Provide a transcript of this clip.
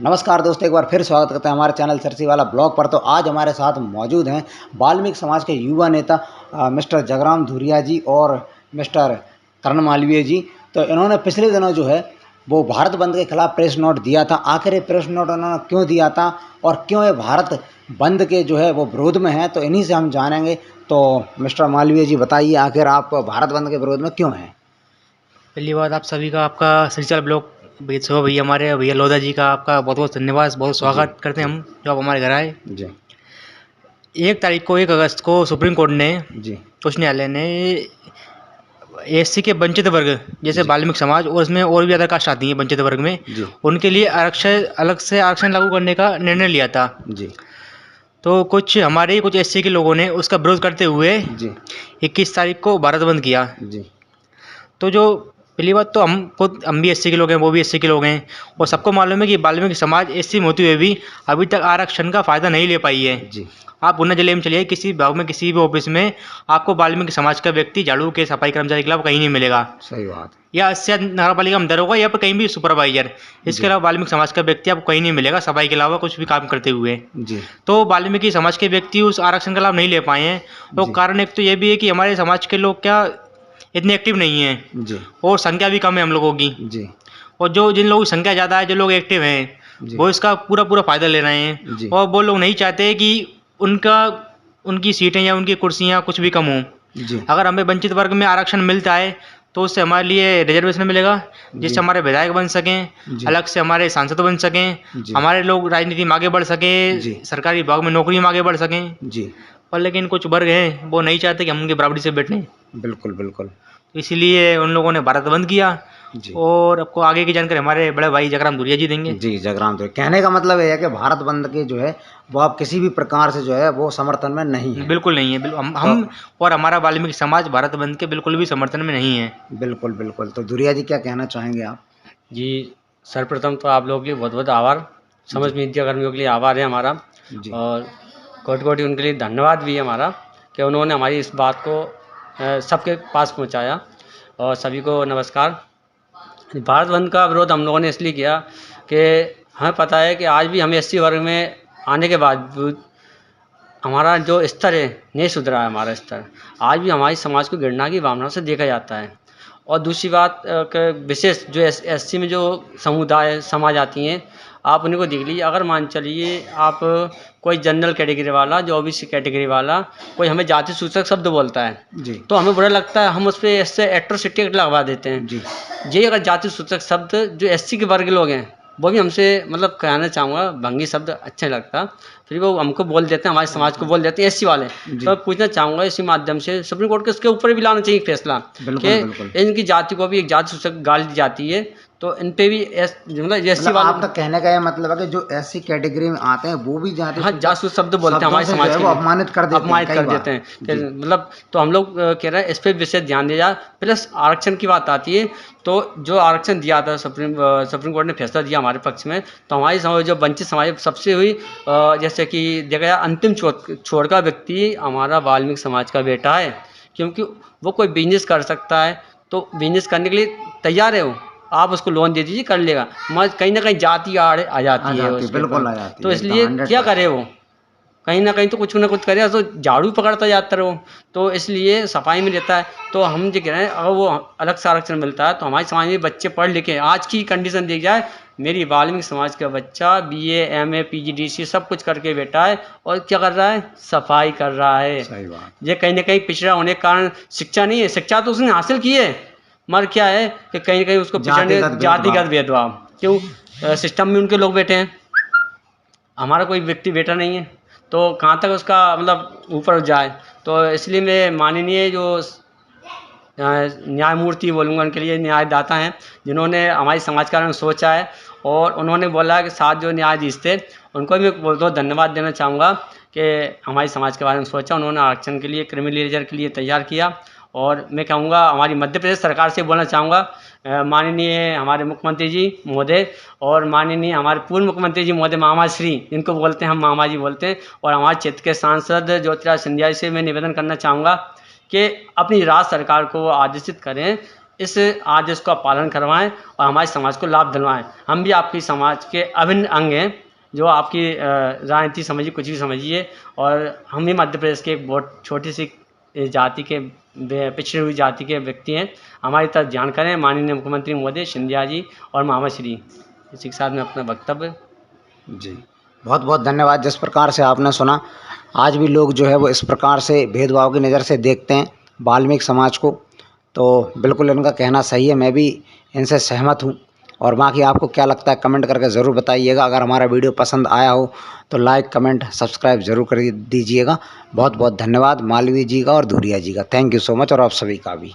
नमस्कार दोस्तों, एक बार फिर स्वागत करते हैं हमारे चैनल सरसी वाला ब्लॉग पर। तो आज हमारे साथ मौजूद हैं वाल्मीकि समाज के युवा नेता मिस्टर जगराम धुरिया जी और मिस्टर करण मालवीय जी। तो इन्होंने पिछले दिनों जो है वो भारत बंद के खिलाफ प्रेस नोट दिया था। आखिर ये प्रेस नोट उन्होंने क्यों दिया था और क्यों ये भारत बंद के जो है वो विरोध में है, तो इन्हीं से हम जानेंगे। तो मिस्टर मालवीय जी बताइए, आखिर आप भारत बंद के विरोध में क्यों हैं? पहली बात आप सभी का आपका सिलसिला ब्लॉग भैया हमारे भैया लोधा जी का आपका बहुत बहुत धन्यवाद, बहुत जी स्वागत करते हैं जी हम जो आप हमारे घर आए। जी 1 अगस्त को सुप्रीम कोर्ट ने, जी उच्च न्यायालय ने एससी के वंचित वर्ग जैसे जी वाल्मीकि समाज और उसमें और भी अदर कास्ट आती हैं वंचित वर्ग में, जी उनके लिए आरक्षण अलग से आरक्षण लागू करने का निर्णय लिया था। जी तो कुछ एससी के लोगों ने उसका विरोध करते हुए जी 21 तारीख को भारत बंद किया। जी तो जो पहली बात तो हम भी एससी के लोग हैं, वो भी एससी के लोग हैं, और सबको मालूम है कि वाल्मीकि समाज एससी में होते हुए भी अभी तक आरक्षण का फ़ायदा नहीं ले पाई है। जी आप पुणे जिले में चलिए, किसी विभाग में किसी भी ऑफिस में आपको वाल्मीकि समाज का व्यक्ति झाड़ू के सफाई कर्मचारी के अलावा कहीं नहीं मिलेगा, सही बात। या इससे नगर पालिका में दरोगा या फिर कहीं भी सुपरवाइजर। इसके जी अलावा वाल्मीकि समाज का व्यक्ति आपको कहीं नहीं मिलेगा सफाई के अलावा कुछ भी काम करते हुए। जी तो वाल्मीकि समाज के व्यक्ति उस आरक्षण का लाभ नहीं ले पाए हैं। तो जी कारण एक तो ये भी है कि हमारे समाज के लोग क्या इतने एक्टिव नहीं हैं, जी और संख्या भी कम है हम लोगों की। जी और जो जिन लोगों की संख्या ज़्यादा है, जो लोग एक्टिव हैं, जी वो इसका पूरा पूरा फ़ायदा ले रहे हैं, जी और वो लोग नहीं चाहते कि उनका उनकी सीटें या उनकी कुर्सियाँ कुछ भी कम हों। जी अगर हमें वंचित वर्ग में आरक्षण मिलता है तो उससे हमारे लिए रिजर्वेशन मिलेगा, जी जिससे हमारे विधायक बन सकें, जी अलग से हमारे सांसद बन सकें, जी हमारे लोग राजनीति में आगे बढ़ जी सकें, सरकारी विभाग में नौकरी में आगे बढ़ सकें। जी पर लेकिन कुछ वर्ग हैं वो नहीं चाहते कि हम उनकी बराबरी से बैठें, बिल्कुल बिल्कुल। तो इसीलिए उन लोगों ने भारत बंद किया। जी और आपको आगे की जानकारी हमारे बड़े भाई जगराम धुरिया जी देंगे। जी जगराम तो कहने का मतलब ये है कि भारत बंद के जो है वो आप किसी भी प्रकार से जो है वो समर्थन में नहीं है। बिल्कुल नहीं है, तो हम और हमारा वाल्मीकि समाज भारत बंद के बिल्कुल भी समर्थन में नहीं है। बिल्कुल बिल्कुल। तो धुरिया जी क्या कहना चाहेंगे आप? जी, सर्वप्रथम तो आप लोगों के लिए बहुत-बहुत आभार। समझ जी मीडिया कर्मियों के लिए आभार है हमारा, जी और कोटि-कोटि उनके लिए धन्यवाद भी है हमारा कि उन्होंने हमारी इस बात को सबके पास पहुँचाया। और सभी को नमस्कार। भारत बंद का विरोध हम लोगों ने इसलिए किया कि हमें पता है कि आज भी हम एससी वर्ग में आने के बावजूद हमारा जो स्तर है नहीं सुधरा है। हमारा स्तर आज भी हमारी समाज को घृणा की भावना से देखा जाता है। और दूसरी बात कि विशेष जो एससी में जो समुदाय समाज आती हैं, आप उन्हीं को देख लीजिए। अगर मान चलिए आप कोई जनरल कैटेगरी वाला, जो ओबीसी कैटेगरी वाला कोई हमें जाति सूचक शब्द बोलता है जी तो हमें बुरा लगता है, हम उस पर इससे एट्रोसिटी लगवा देते हैं। जी ये अगर जाति सूचक शब्द जो एससी के वर्ग के लोग हैं वो भी हमसे, मतलब कहना चाहूँगा, भंगी शब्द अच्छा नहीं लगता, फिर वो हमको बोल देते हैं, हमारे समाज को बोल देते हैं एससी वाले। जी तो मैं पूछना चाहूँगा इसी माध्यम से सुप्रीम कोर्ट के उसके ऊपर भी लाना चाहिए फैसला कि बिल्कुल बिल्कुल। इनकी जाति को भी एक जाति सूचक गाली दी जाती है, तो इन पे भी मतलब एससी मतलब वाले। आपका कहने का ये मतलब है कि जो ऐसी कैटेगरी में आते हैं वो भी जाति हाँ, जासूस शब्द बोलते हैं हमारे से जो समाज है के वो लिए, अपमानित कर देते हैं अपमानित कई कर बार। देते हैं कि जी मतलब, तो हम लोग कह रहे हैं इस पर विशेष ध्यान दिया जाए। प्लस आरक्षण की बात आती है, तो जो आरक्षण दिया था सुप्रीम कोर्ट ने फैसला दिया हमारे पक्ष में, तो हमारी समाज जो वंचित समाज सबसे हुई, जैसे कि देखा जाए अंतिम छोर का व्यक्ति हमारा वाल्मीकि समाज का बेटा है, क्योंकि वो कोई बिजनेस कर सकता है, तो बिजनेस करने के लिए तैयार है वो, आप उसको लोन दे दीजिए कर लेगा, मगर कहीं ना कहीं जाति आ जाती है उसके बिल्कुल आ पास। जाती तो है एकदम इसलिए क्या करे 100%। वो, कहीं ना कहीं तो कुछ ना कुछ करे, तो झाड़ू पकड़ता जाता रहो, तो इसलिए सफाई में रहता है। तो हम जो कह रहे हैं, अगर वो अलग से आरक्षण मिलता है तो हमारे समाज में बच्चे पढ़ लिखे, आज की कंडीशन देखी जाए, मेरी वाल्मीकि समाज का बच्चा बीए एमए पीजीडीसी सब कुछ करके बैठा है, और क्या कर रहा है, सफाई कर रहा है। सही बात। ये कहीं ना कहीं पिछड़ा होने के कारण शिक्षा नहीं है, शिक्षा तो उसने हासिल की है, मगर क्या है कि कहीं ना कहीं उसको पिछड़ने, जातिगत जातिगत भेदभाव। भेदभाव, क्यों सिस्टम में उनके लोग बैठे हैं, हमारा कोई व्यक्ति बेटा नहीं है, तो कहाँ तक उसका मतलब ऊपर जाए। तो इसलिए मैं माननीय जो न्यायमूर्ति बोलूँगा, उनके लिए न्यायदाता हैं जिन्होंने हमारी समाज का बारे में सोचा है, और उन्होंने बोला कि 7 जो न्यायाधीश थे उनको भी बहुत बहुत धन्यवाद देना चाहूँगा कि हमारी समाज के बारे में सोचा, उन्होंने आरक्षण के लिए क्रिमिनल लेजर के लिए तैयार किया। और मैं कहूँगा हमारी मध्य प्रदेश सरकार से बोलना चाहूँगा, माननीय हमारे मुख्यमंत्री जी महोदय, और माननीय हमारे पूर्व मुख्यमंत्री जी महोदय मामा श्री, इनको बोलते हैं हम मामा जी बोलते हैं, और हमारे क्षेत्र के सांसद ज्योतिराज सिंधिया जी से मैं निवेदन करना चाहूँगा कि अपनी राज्य सरकार को आदेशित करें इस आदेश का पालन करवाएं और हमारे समाज को लाभ दिलवाएं। हम भी आपकी समाज के अभिन्न अंग हैं, जो आपकी राजनीति समझिए, कुछ भी समझिए, और हम भी मध्य प्रदेश के एक बहुत छोटी सी जाति के, पिछड़ी हुई जाति के व्यक्ति हैं। हमारी तरफ ध्यान करें। माननीय मुख्यमंत्री महोदय सिंधिया जी और मामा श्री, इसी के साथ में अपना वक्तव्य। जी, बहुत बहुत धन्यवाद। जिस प्रकार से आपने सुना, आज भी लोग जो है वो इस प्रकार से भेदभाव की नज़र से देखते हैं वाल्मीकि समाज को, तो बिल्कुल इनका कहना सही है, मैं भी इनसे सहमत हूँ। और बाकी आपको क्या लगता है कमेंट करके ज़रूर बताइएगा। अगर हमारा वीडियो पसंद आया हो तो लाइक, कमेंट, सब्सक्राइब ज़रूर कर दीजिएगा। बहुत बहुत धन्यवाद मालवीय जी का और धुरिया जी का। थैंक यू सो मच, और आप सभी का भी।